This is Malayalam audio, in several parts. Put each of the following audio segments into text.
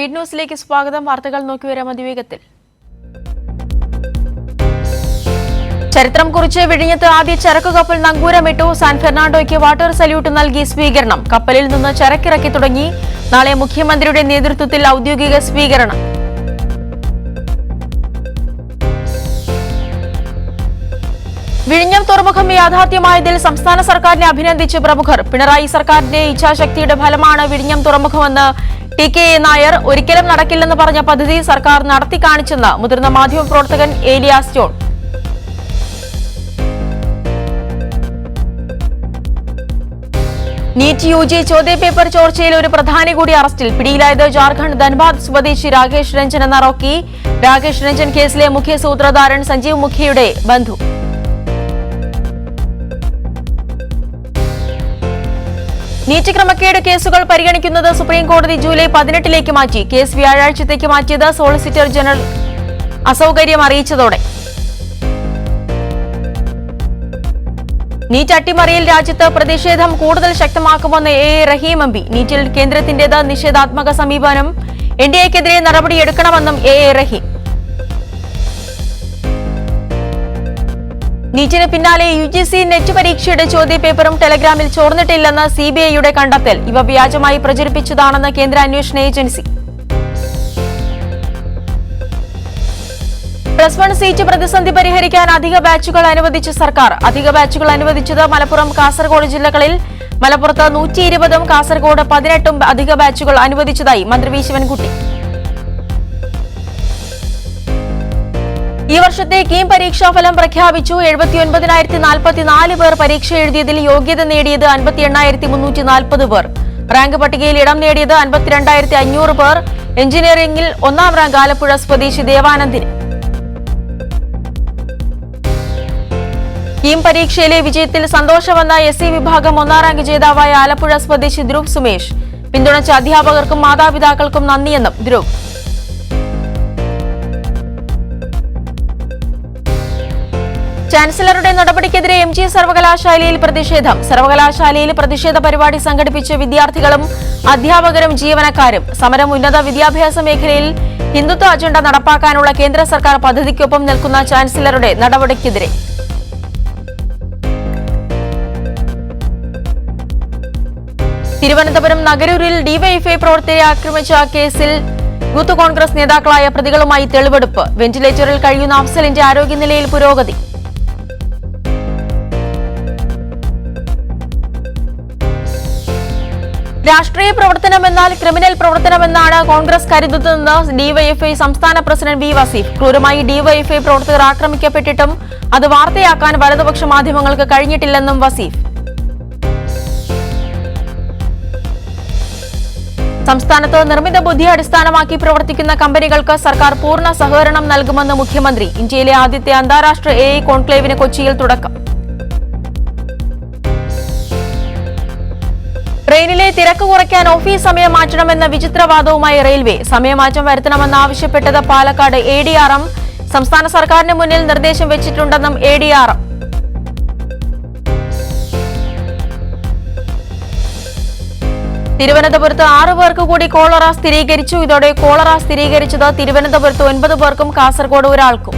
ലീഡ് ന്യൂസിലേക്ക് സ്വാഗതം. വാർത്തകൾ നോക്കിവരാം അതിവേഗത്തിൽ. ചരിത്രം കുറിച്ച് വിഴിഞ്ഞത്ത് ആദ്യ ചരക്കു കപ്പൽ നങ്കൂരമിട്ടു. സാൻ ഫെർണാണ്ടോയ്ക്ക് വാട്ടർ സല്യൂട്ട് നൽകി സ്വീകരണം. കപ്പലിൽ നിന്ന് ചരക്കിറക്കി തുടങ്ങി. നാളെ മുഖ്യമന്ത്രിയുടെ നേതൃത്വത്തിൽ ഔദ്യോഗിക സ്വീകരണം. വിഴിഞ്ഞം തുറമുഖം യാഥാർത്ഥ്യമായതിൽ സംസ്ഥാന സർക്കാരിനെ അഭിനന്ദിച്ച് പ്രമുഖർ. പിണറായി സർക്കാരിന്റെ ഇച്ഛാശക്തിയുടെ ഫലമാണ് വിഴിഞ്ഞം തുറമുഖമെന്ന് ടി.കെ. നായർ. ഒരിക്കലും നടക്കില്ലെന്ന് പറഞ്ഞ പദ്ധതി സർക്കാർ നടത്തി കാണിച്ചെന്ന് മുതിർന്ന മാധ്യമപ്രവർത്തകൻ ഏലിയാസ് ജോൺ. NEET UG. ചോദ്യപേപ്പർ ചോർച്ചയിൽ ഒരു പ്രധാനി കൂടി അറസ്റ്റിൽ. പിടിയിലായത് ജാർഖണ്ഡ് ധൻബാദ് സ്വദേശി രാകേഷ് രഞ്ജൻ എന്ന റോക്കി. രാകേഷ് രഞ്ജൻ കേസിലെ മുഖ്യ സൂത്രധാരൻ സഞ്ജീവ് മുഖിയുടെ ബന്ധു. നീറ്റ് ക്രമക്കേട് കേസുകൾ പരിഗണിക്കുന്നത് സുപ്രീംകോടതി ജൂലൈ 18 മാറ്റി. കേസ് വ്യാഴാഴ്ചത്തേക്ക് മാറ്റിയത് സോളിസിറ്റർ ജനറൽ അസൌകര്യം അറിയിച്ചതോടെ. നീറ്റ് അട്ടിമറിയിൽ രാജ്യത്ത് പ്രതിഷേധം കൂടുതൽ ശക്തമാക്കുമെന്ന് എ റഹീം എം പി. നീറ്റിൽ കേന്ദ്രത്തിന്റേത് നിഷേധാത്മക സമീപനം. എൻഡിഎക്കെതിരെ നടപടിയെടുക്കണമെന്നും എ റഹീം. നീറ്റിന് പിന്നാലെ യു.ജി.സി. നെറ്റ് പരീക്ഷയുടെ ചോദ്യപേപ്പറും ടെലഗ്രാമിൽ ചോർന്നിട്ടില്ലെന്ന് സിബിഐയുടെ കണ്ടെത്തൽ. ഇവ വ്യാജമായി പ്രചരിപ്പിച്ചതാണെന്ന് കേന്ദ്ര അന്വേഷണ ഏജൻസി. +1 സീറ്റ് പ്രതിസന്ധി പരിഹരിക്കാൻ അധിക ബാച്ചുകൾ അനുവദിച്ച് സർക്കാർ. അധിക ബാച്ചുകൾ അനുവദിച്ചത് മലപ്പുറം, കാസർഗോഡ് ജില്ലകളിൽ. മലപ്പുറത്ത് 120ഉം കാസർഗോഡ് 18ഉം അധിക ബാച്ചുകൾ അനുവദിച്ചതായി മന്ത്രി വി ശിവൻകുട്ടി. ഈ വർഷത്തെ കീം പരീക്ഷാഫലം പ്രഖ്യാപിച്ചു. 79,044 പേർ പരീക്ഷ എഴുതിയതിൽ യോഗ്യത നേടിയത് 58,340 പേർ. റാങ്ക് പട്ടികയിൽ ഇടം നേടിയത് 52,500 പേർ. എഞ്ചിനീയറിംഗിൽ 1ാം റാങ്ക് ആലപ്പുഴ സ്വദേശി ദേവാനന്ദിന്. കീം പരീക്ഷയിലെ വിജയത്തിൽ സന്തോഷമെന്ന SC വിഭാഗം 1ാം റാങ്ക് ജേതാവായ ആലപ്പുഴ സ്വദേശി ധ്രുവ് സുമേഷ്. പിന്തുണച്ച അധ്യാപകർക്കും മാതാപിതാക്കൾക്കും നന്ദിയെന്നും ധ്രുവ്. ചാൻസലറുടെ നടപടിക്കെതിരെ MG സർവകലാശാലയിൽ പ്രതിഷേധം. സർവകലാശാലയിൽ പ്രതിഷേധ പരിപാടി സംഘടിപ്പിച്ച വിദ്യാർത്ഥികളും അധ്യാപകരും ജീവനക്കാരും. സമരം ഉന്നത വിദ്യാഭ്യാസ മേഖലയിൽ ഹിന്ദുത്വ അജണ്ട നടപ്പാക്കാനുള്ള കേന്ദ്ര സർക്കാർ പദ്ധതിക്കൊപ്പം നിൽക്കുന്ന ചാൻസലറുടെ നടപടിക്കെതിരെ. തിരുവനന്തപുരം നഗരൂരിൽ ഡിവൈഎഫ്ഐ പ്രവർത്തകരെ ആക്രമിച്ച കേസിൽ യൂത്ത് കോൺഗ്രസ് നേതാക്കളായ പ്രതികളുമായി തെളിവെടുപ്പ്. വെന്റിലേറ്ററിൽ കഴിയുന്ന അഫ്സലിന്റെ ആരോഗ്യനിലയിൽ പുരോഗതി. രാഷ്ട്രീയ പ്രവർത്തനമെന്നാൽ ക്രിമിനൽ പ്രവർത്തനമെന്നാണ് കോൺഗ്രസ് കരുതുന്നതെന്ന് ഡിവൈഎഫ്ഐ സംസ്ഥാന പ്രസിഡന്റ് വി വസീഫ്. ക്രൂരമായി ഡിവൈഎഫ്ഐ പ്രവർത്തകർ ആക്രമിക്കപ്പെട്ടിട്ടും അത് വാർത്തയാക്കാൻ വലതുപക്ഷ മാധ്യമങ്ങൾക്ക് കഴിഞ്ഞിട്ടില്ലെന്നും വസീഫ്. സംസ്ഥാനത്ത് നിർമ്മിത ബുദ്ധി അടിസ്ഥാനമാക്കി പ്രവർത്തിക്കുന്ന കമ്പനികൾക്ക് സർക്കാർ പൂർണ്ണ സഹകരണം നൽകുമെന്ന് മുഖ്യമന്ത്രി. ഇന്ത്യയിലെ ആദ്യത്തെ അന്താരാഷ്ട്ര AI കോൺക്ലേവിന് കൊച്ചിയിൽ തുടക്കം. ട്രെയിനിലെ തിരക്ക് കുറയ്ക്കാൻ ഓഫീസ് സമയം മാറ്റണമെന്ന വിചിത്രവാദവുമായി റെയിൽവേ. സമയമാറ്റം വരുത്തണമെന്നാവശ്യപ്പെട്ടത് പാലക്കാട് ADRM. സംസ്ഥാന സർക്കാരിന് മുന്നിൽ നിർദ്ദേശം വെച്ചിട്ടുണ്ടെന്നും ADRM. തിരുവനന്തപുരത്ത് 6 പേർക്ക് കൂടി കോളറ സ്ഥിരീകരിച്ചു. ഇതോടെ കോളറ സ്ഥിരീകരിച്ചത് തിരുവനന്തപുരത്ത് 9 പേർക്കും കാസർഗോഡ് ഒരാൾക്കും.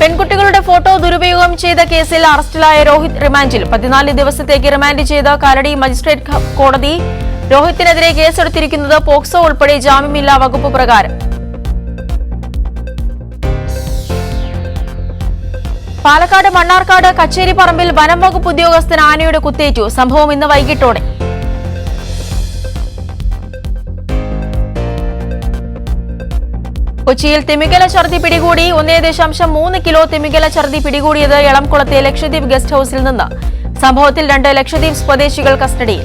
പെൺകുട്ടികളുടെ ഫോട്ടോ ദുരുപയോഗം ചെയ്ത കേസിൽ അറസ്റ്റിലായ രോഹിത് റിമാൻഡിൽ. 14 ദിവസത്തേക്ക് റിമാൻഡ് ചെയ്ത് കാലടി മജിസ്ട്രേറ്റ് കോടതി. രോഹിത്തിനെതിരെ കേസെടുത്തിരിക്കുന്നത് പോക്സോ ഉൾപ്പെടെ ജാമ്യമില്ലാ വകുപ്പ് പ്രകാരം. പാലക്കാട് മണ്ണാർക്കാട് കച്ചേരിപ്പറമ്പിൽ വനം വകുപ്പ് ഉദ്യോഗസ്ഥന് ആനയുടെ കുത്തേറ്റു. സംഭവം ഇന്ന് വൈകിട്ടോടെ. കൊച്ചിയിൽ തിമിംഗല ഛർദി പിടികൂടി. 1.3 കിലോ തിമിംഗല ഛർദി പിടികൂടിയത് എളംകുളത്തെ ലക്ഷദ്വീപ് ഗസ്റ്റ് ഹൌസിൽ നിന്ന്. സംഭവത്തിൽ 2 ലക്ഷദ്വീപ് സ്വദേശികൾ കസ്റ്റഡിയിൽ.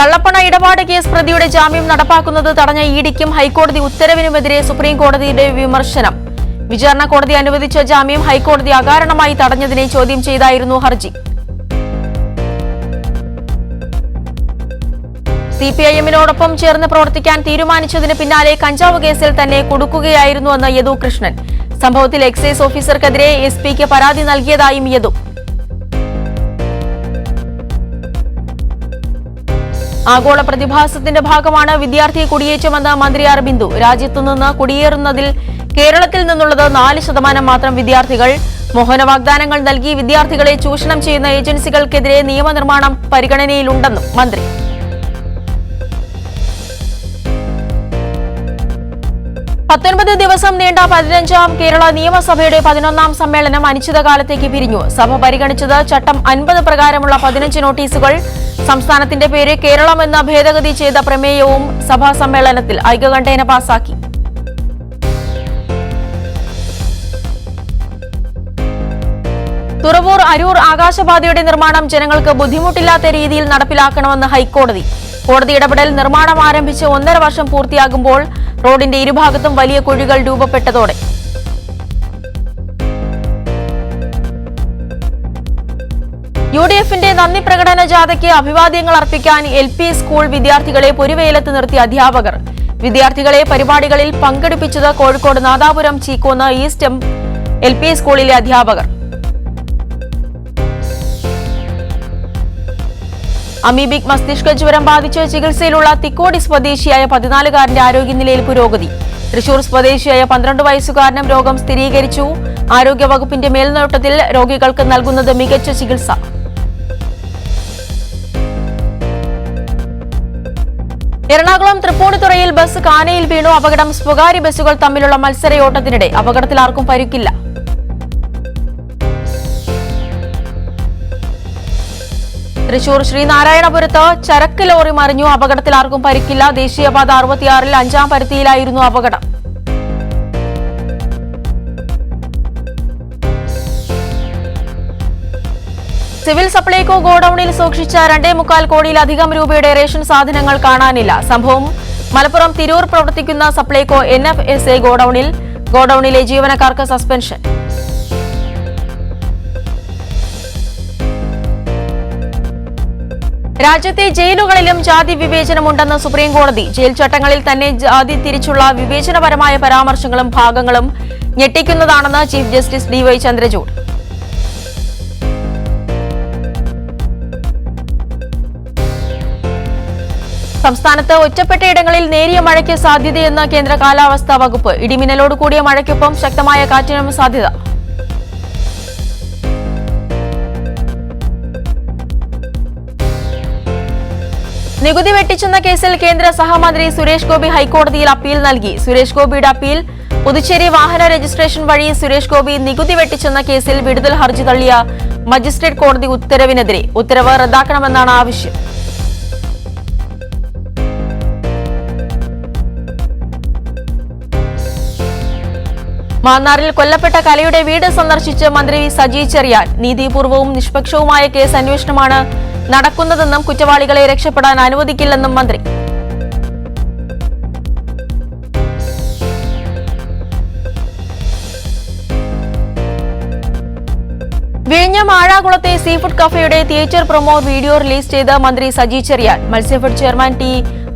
കള്ളപ്പണ ഇടപാട് കേസ് പ്രതിയുടെ ജാമ്യം നടപ്പാക്കുന്നത് തടഞ്ഞ ഇഡിക്കും ഹൈക്കോടതി ഉത്തരവിനുമെതിരെ സുപ്രീംകോടതിയുടെ വിമർശനം. വിചാരണ കോടതി അനുവദിച്ച ജാമ്യം ഹൈക്കോടതി അകാരണമായി തടഞ്ഞതിനെ ചോദ്യം ചെയ്തായിരുന്നു ഹർജി. സിപിഐഎമ്മിനോടൊപ്പം ചേർന്ന് പ്രവർത്തിക്കാൻ തീരുമാനിച്ചതിന് പിന്നാലെ കഞ്ചാവ് കേസിൽ തന്നെ കുടുക്കുകയായിരുന്നുവെന്ന് യദു കൃഷ്ണൻ. സംഭവത്തിൽ എക്സൈസ് ഓഫീസർക്കെതിരെ എസ്പിക്ക് പരാതി നൽകിയതായും യദു. ആഗോള പ്രതിഭാസത്തിന്റെ ഭാഗമാണ് വിദ്യാർത്ഥി കുടിയേറ്റമെന്ന് മന്ത്രി ആർ ബിന്ദു. രാജ്യത്തുനിന്ന് കുടിയേറുന്നതിൽ കേരളത്തിൽ നിന്നുള്ളത് 4% മാത്രം വിദ്യാർത്ഥികൾ. മോഹന വാഗ്ദാനങ്ങൾ നൽകി വിദ്യാർത്ഥികളെ ചൂഷണം ചെയ്യുന്ന ഏജൻസികൾക്കെതിരെ നിയമനിർമ്മാണം പരിഗണനയിലുണ്ടെന്നും മന്ത്രി. പത്തൊൻപത് ദിവസം നീണ്ട 15ാം കേരള നിയമസഭയുടെ 11ാം സമ്മേളനം അനിശ്ചിതകാലത്തേക്ക് പിരിഞ്ഞു. സഭ പരിഗണിച്ചത് ചട്ടം 50 പ്രകാരമുള്ള 15 നോട്ടീസുകൾ. സംസ്ഥാനത്തിന്റെ പേര് കേരളം എന്ന ഭേദഗതി ചെയ്ത പ്രമേയവും സഭാ സമ്മേളനത്തിൽ ഐക്യകണ്ഠേന പാസാക്കി. തുറവൂർ അരൂർ ആകാശപാതയുടെ നിർമ്മാണം ജനങ്ങൾക്ക് ബുദ്ധിമുട്ടില്ലാത്ത രീതിയിൽ നടപ്പിലാക്കണമെന്ന് ഹൈക്കോടതി. കോടതി ഇടപെടൽ നിർമ്മാണം ആരംഭിച്ച് 1.5 വർഷം പൂർത്തിയാകുമ്പോൾ റോഡിന്റെ ഇരുഭാഗത്തും വലിയ കുഴികൾ രൂപപ്പെട്ടതോടെ യുഡിഎഫിന്റെ നന്ദി പ്രകടന ജാഥയ്ക്ക് അഭിവാദ്യങ്ങൾ അർപ്പിക്കാൻ LP സ്കൂൾ വിദ്യാർത്ഥികളെ പൊരുവേലത്ത് നിർത്തി അധ്യാപകർ. വിദ്യാർത്ഥികളെ പരിപാടികളിൽ പങ്കെടുപ്പിച്ചത് കോഴിക്കോട് നാദാപുരം ചീക്കോന്ന് ഈസ്റ്റ് LP സ്കൂളിലെ അധ്യാപകർ. അമീബിക് മസ്തിഷ്ക ജ്വരം ബാധിച്ച് ചികിത്സയിലുള്ള തിക്കോടി സ്വദേശിയായ 14-കാരന്റെ ആരോഗ്യനിലയിൽ പുരോഗതി. തൃശൂർ സ്വദേശിയായ 12 വയസ്സുകാരനും രോഗം സ്ഥിരീകരിച്ചു. ആരോഗ്യവകുപ്പിന്റെ മേൽനോട്ടത്തിൽ രോഗികൾക്ക് നൽകുന്നത് മികച്ച ചികിത്സ. എറണാകുളം തൃപ്പൂണിത്തുറയിൽ ബസ് കാനയിൽ വീണു. അപകടം. സ്വകാര്യ ബസ്സുകൾ തമ്മിലുള്ള മത്സരയോട്ടത്തിനിടെ അപകടത്തിൽ ആർക്കും പരിക്കില്ല. തൃശൂർ ശ്രീനാരായണപുരത്ത് ചരക്ക് ലോറി മറിഞ്ഞു. അപകടത്തിൽ ആർക്കും പരിക്കില്ല. ദേശീയപാത 66-ൽ 5-ാം പരുത്തിയിലായിരുന്നു അപകടം. സിവിൽ സപ്ലൈകോ ഗോഡൌണിൽ സൂക്ഷിച്ച 2.25 കോടിയിലധികം രൂപയുടെ റേഷൻ സാധനങ്ങൾ കാണാനില്ല. സംഭവം മലപ്പുറം തിരൂർ പ്രവർത്തിക്കുന്ന സപ്ലൈകോ NFSA ഗോഡൌണിലെ ജീവനക്കാർക്ക് സസ്പെൻഷൻ. രാജ്യത്തെ ജയിലുകളിലും ജാതി വിവേചനമുണ്ടെന്ന് സുപ്രീംകോടതി. ജയിൽ ചട്ടങ്ങളിൽ തന്നെ ജാതി തിരിച്ചുള്ള വിവേചനപരമായ പരാമർശങ്ങളും ഭാഗങ്ങളും ഞെട്ടിക്കുന്നതാണെന്ന് ചീഫ് ജസ്റ്റിസ് DY ചന്ദ്രചൂഡ്. സംസ്ഥാനത്ത് ഒറ്റപ്പെട്ടയിടങ്ങളിൽ നേരിയ മഴയ്ക്ക് സാധ്യതയെന്ന് കേന്ദ്ര കാലാവസ്ഥാ വകുപ്പ്. ഇടിമിന്നലോട് കൂടിയ മഴയ്ക്കൊപ്പം ശക്തമായ കാറ്റിനും സാധ്യത. നികുതി വെട്ടിച്ചെന്ന കേസിൽ കേന്ദ്ര സഹമന്ത്രി സുരേഷ് ഗോപി ഹൈക്കോടതിയിൽ അപ്പീൽ നൽകി. സുരേഷ് ഗോപിയുടെ അപ്പീൽ. പുതുച്ചേരി വാഹന രജിസ്ട്രേഷൻ വഴി സുരേഷ് ഗോപി നികുതി വെട്ടിച്ചെന്ന കേസിൽ വിടുതൽ ഹർജി തള്ളിയ മജിസ്ട്രേറ്റ് കോടതി ഉത്തരവിനെതിരെ ഉത്തരവ് റദ്ദാക്കണമെന്നാണ് ആവശ്യം. മാന്നാറിൽ കൊല്ലപ്പെട്ട കലയുടെ വീട് സന്ദർശിച്ച് മന്ത്രി സജി ചെറിയാൻ. നീതിപൂർവവും നിഷ്പക്ഷവുമായ കേസ് അന്വേഷണമാണ് നടക്കുന്നതെന്നും കുറ്റവാളികളെ രക്ഷപ്പെടാൻ അനുവദിക്കില്ലെന്നും മന്ത്രി. വിഴിഞ്ഞം ആഴാകുളത്തെ സീഫുഡ് കഫേയുടെ തിയേറ്റർ പ്രൊമോ വീഡിയോ റിലീസ് ചെയ്ത് മന്ത്രി Saji Cheriyan. Matsyafed chairman T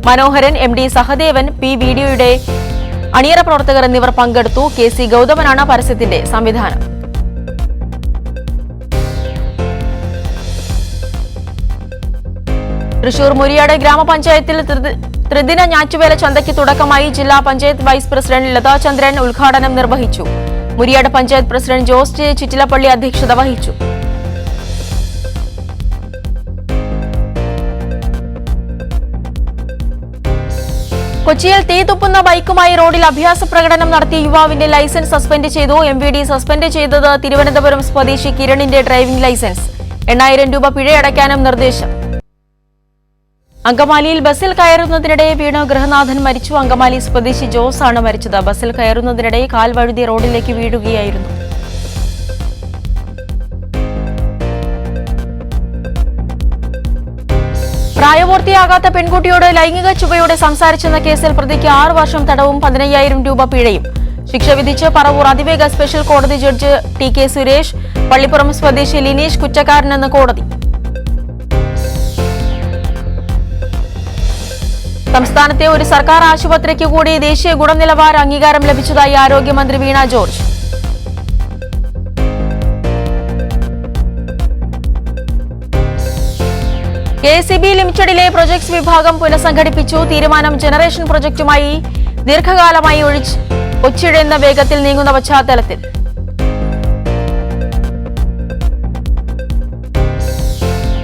Manoharan, MD Sahadevan, P വീഡിയോയുടെ അണിയറ പ്രവർത്തകർ എന്നിവർ പങ്കെടുത്തു. KC ഗൗതമനാണ് പരസ്യത്തിന്റെ സംവിധാനം. തൃശൂർ മുരിയാട് ഗ്രാമപഞ്ചായത്തിൽ ത്രിദിന ഞാറ്റുവേല ചന്തയ്ക്ക് തുടക്കമായി. ജില്ലാ പഞ്ചായത്ത് വൈസ് പ്രസിഡന്റ് ലതാ ചന്ദ്രൻ ഉദ്ഘാടനം നിർവഹിച്ചു. മുരിയാട് പഞ്ചായത്ത് പ്രസിഡന്റ് ജോസ് J ചിറ്റിലപ്പള്ളി അധ്യക്ഷത വഹിച്ചു. കൊച്ചിയിൽ തീ തുപ്പുന്ന ബൈക്കുമായി റോഡിൽ അഭ്യാസ പ്രകടനം നടത്തിയ യുവാവിന്റെ ലൈസൻസ് സസ്പെൻഡ് ചെയ്തു. MVD സസ്പെൻഡ് ചെയ്തത് തിരുവനന്തപുരം സ്വദേശി കിരണിന്റെ ഡ്രൈവിംഗ് ലൈസൻസ്. 8000 രൂപ പിഴയടയ്ക്കാനും നിർദ്ദേശം. അങ്കമാലിയിൽ ബസ്സിൽ കയറുന്നതിനിടെ വീണ് ഗൃഹനാഥൻ മരിച്ചു. അങ്കമാലി സ്വദേശി ജോസ് ആണ് മരിച്ചത്. ബസ്സിൽ കയറുന്നതിനിടെ കാൽ വഴുതി റോഡിലേക്ക് വീഴുകയായിരുന്നു. പ്രായപൂർത്തിയാകാത്ത പെൺകുട്ടിയോട് ലൈംഗിക ചുവയോടെ സംസാരിച്ചെന്ന കേസിൽ പ്രതിക്ക് 6 വർഷം തടവും 15,000 രൂപ പിഴയും. ശിക്ഷ വിധിച്ച് പറവൂർ അതിവേഗ സ്പെഷ്യൽ കോടതി ജഡ്ജ് TK സുരേഷ്. പള്ളിപ്പുറം സ്വദേശി ലിനീഷ് കുറ്റക്കാരനെന്ന് കോടതി. സംസ്ഥാനത്തെ ഒരു സർക്കാർ ആശുപത്രിക്ക് കൂടി ദേശീയ ഗുണനിലവാര അംഗീകാരം ലഭിച്ചതായി ആരോഗ്യമന്ത്രി വീണ ജോർജ്. KCB ലിമിറ്റഡിലെ പ്രൊജക്ട്സ് വിഭാഗം പുനഃസംഘടിപ്പിച്ചു. തീരുമാനം ജനറേഷൻ പ്രൊജക്ടുമായി ദീർഘകാലമായി ഒച്ചിഴയുന്ന വേഗത്തിൽ നീങ്ങുന്ന പശ്ചാത്തലത്തിൽ.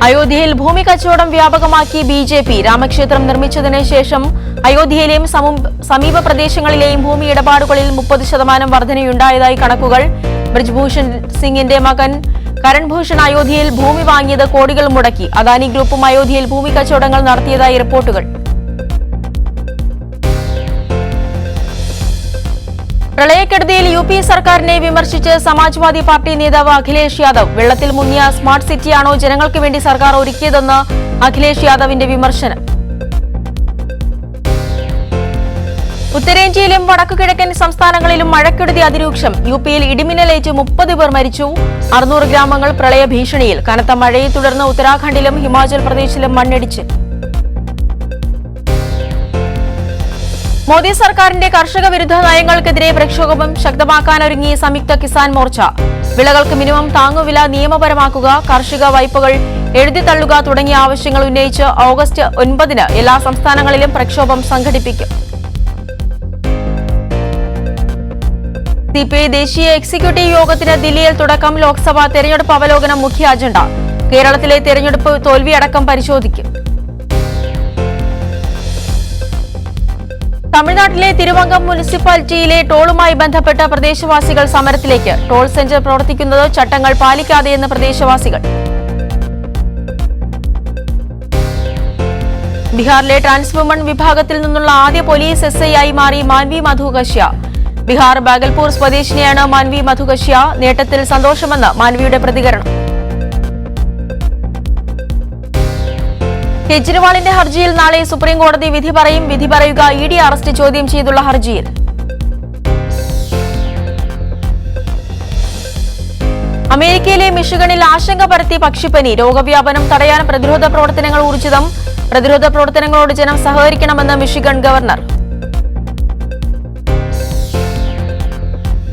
അയോധ്യയിൽ ഭൂമി കച്ചവടം വ്യാപകമാക്കി BJP. രാമക്ഷേത്രം നിർമ്മിച്ചതിന് ശേഷം അയോധ്യയിലെയും സമീപ പ്രദേശങ്ങളിലെയും ഭൂമി ഇടപാടുകളിൽ 30% വർധനയുണ്ടായതായി കണക്കുകൾ. ബ്രിജ്ഭൂഷൺ സിംഗിന്റെ മകൻ കരൺഭൂഷൺ അയോധ്യയിൽ ഭൂമി വാങ്ങിയത് കോടികൾ മുടക്കി. അദാനി ഗ്രൂപ്പും അയോധ്യയിൽ ഭൂമി കച്ചവടങ്ങൾ നടത്തിയതായി റിപ്പോർട്ടുകൾ. പ്രളയക്കെടുതിയിൽ UP സർക്കാരിനെ വിമർശിച്ച് സമാജ്വാദി പാർട്ടി നേതാവ് അഖിലേഷ് യാദവ്. വെള്ളത്തിൽ മുങ്ങിയ സ്മാർട്ട് സിറ്റിയാണോ ജനങ്ങൾക്ക് വേണ്ടി സർക്കാർ ഒരുക്കിയതെന്ന് അഖിലേഷ് യാദവിന്റെ വിമർശനം. ഉത്തരേന്ത്യയിലും വടക്കുകിഴക്കൻ സംസ്ഥാനങ്ങളിലും മഴക്കെടുതി അതിരൂക്ഷം. UPയിൽ ഇടിമിന്നലേറ്റ് 30 പേർ മരിച്ചു. 600 ഗ്രാമങ്ങൾ പ്രളയ ഭീഷണിയിൽ. കനത്ത മഴയെ തുടർന്ന് ഉത്തരാഖണ്ഡിലും ഹിമാചൽ പ്രദേശിലും മണ്ണിടിച്ച്. മോദി സർക്കാരിന്റെ കർഷക വിരുദ്ധ നയങ്ങൾക്കെതിരെ പ്രക്ഷോഭം ശക്തമാക്കാനൊരുങ്ങി സംയുക്ത കിസാൻ മോർച്ച. വിളകൾക്ക് മിനിമം താങ്ങുവില നിയമപരമാക്കുക, കാർഷിക വായ്പകൾ എഴുതിത്തള്ളുക തുടങ്ങിയ ആവശ്യങ്ങൾ ഉന്നയിച്ച് ഓഗസ്റ്റ് 9 എല്ലാ സംസ്ഥാനങ്ങളിലും പ്രക്ഷോഭം സംഘടിപ്പിക്കും. CPI ദേശീയ എക്സിക്യൂട്ടീവ് യോഗത്തിന് ദില്ലിയിൽ തുടക്കം. ലോക്സഭാ തെരഞ്ഞെടുപ്പ് അവലോകനം മുഖ്യ അജണ്ട. കേരളത്തിലെ തെരഞ്ഞെടുപ്പ് തോൽവിയടക്കം പരിശോധിക്കും. തമിഴ്നാട്ടിലെ തിരുവങ്കം മുനിസിപ്പാലിറ്റിയിലെ ടോളുമായി ബന്ധപ്പെട്ട പ്രദേശവാസികൾ സമരത്തിലേക്ക്. ടോൾ സെന്റർ പ്രവർത്തിക്കുന്നത് ചട്ടങ്ങൾ പാലിക്കാതെയെന്ന് പ്രദേശവാസികൾ. ബീഹാറിലെ ട്രാൻസ്വുമൺ വിഭാഗത്തിൽ നിന്നുള്ള ആദ്യ പോലീസ് SI ആയി മാറി മാൻവി മധുകശ്യ. ബീഹാർ ബാഗൽപൂർ സ്വദേശിനിയാണ് മാൻവി മധുകശ്യ. നേട്ടത്തിൽ സന്തോഷമെന്ന് മാൻവിയുടെ പ്രതികരണം. കെജ്രിവാളിന്റെ ഹർജിയിൽ നാളെ സുപ്രീംകോടതി വിധി പറയും. വിധി പറയുക ED അറസ്റ്റ് ചോദ്യം ചെയ്തുള്ള ഹർജിയിൽ. അമേരിക്കയിലെ മിഷിഗണിൽ ആശങ്ക പരത്തി പക്ഷിപ്പനി. രോഗവ്യാപനം തടയാൻ പ്രതിരോധ പ്രവർത്തനങ്ങൾ ഊർജിതം. പ്രതിരോധ പ്രവർത്തനങ്ങളോട് ജനം സഹകരിക്കണമെന്ന് മിഷിഗൺ ഗവർണർ.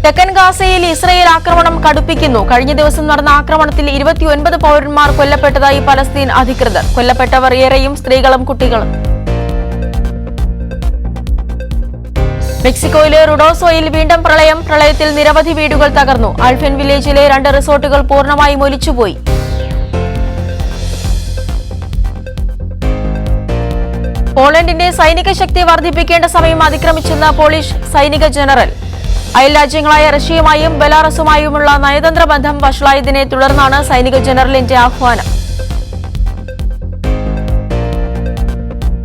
തെക്കൻ ഗാസയിൽ ഇസ്രയേൽ ആക്രമണം കടുപ്പിക്കുന്നു. കഴിഞ്ഞ ദിവസം നടന്ന ആക്രമണത്തിൽ 29 പൗരന്മാർ കൊല്ലപ്പെട്ടതായി പലസ്തീൻ അധികൃതർ. കൊല്ലപ്പെട്ടവർ ഏറെയും സ്ത്രീകളും കുട്ടികളും. മെക്സിക്കോയിലെ റുഡോസോയിൽ വീണ്ടും പ്രളയം. പ്രളയത്തിൽ നിരവധി വീടുകൾ തകർന്നു. ആൽഫൻ വില്ലേജിലെ 2 റിസോർട്ടുകൾ പൂർണ്ണമായും ഒലിച്ചുപോയി. പോളണ്ടിന്റെ സൈനിക ശക്തി വർദ്ധിപ്പിക്കേണ്ട സമയം അതിക്രമിച്ചെന്ന് പോളിഷ് സൈനിക ജനറൽ. അയൽ രാജ്യങ്ങളായ റഷ്യയുമായും ബെലാറസുമായുമുള്ള നയതന്ത്ര ബന്ധം വഷളായതിനെ തുടർന്നാണ് സൈനിക ജനറലിന്റെ ആഹ്വാനം.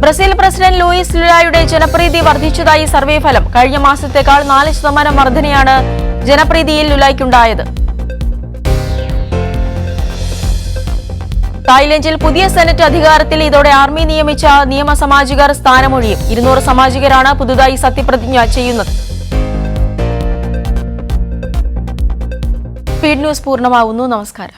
ബ്രസീൽ പ്രസിഡന്റ് ലൂയിസ് ലുലായുടെ ജനപ്രീതി വർദ്ധിച്ചതായി സർവേ ഫലം. കഴിഞ്ഞ മാസത്തേക്കാൾ 4% വർധനയാണ് ജനപ്രീതിയിൽ ലുലായ്ക്കുണ്ടായത്. തായ്ലൻഡിൽ പുതിയ സെനറ്റ് അധികാരത്തിൽ. ഇതോടെ ആർമി നിയമിച്ച നിയമസാമാജികർ സ്ഥാനമൊഴിയും. 200 സാമാജികരാണ് പുതുതായി സത്യപ്രതിജ്ഞ ചെയ്യുന്നത്. സ്പീഡ് ന്യൂസ് പൂർണ്ണമാവുന്നു. നമസ്കാരം.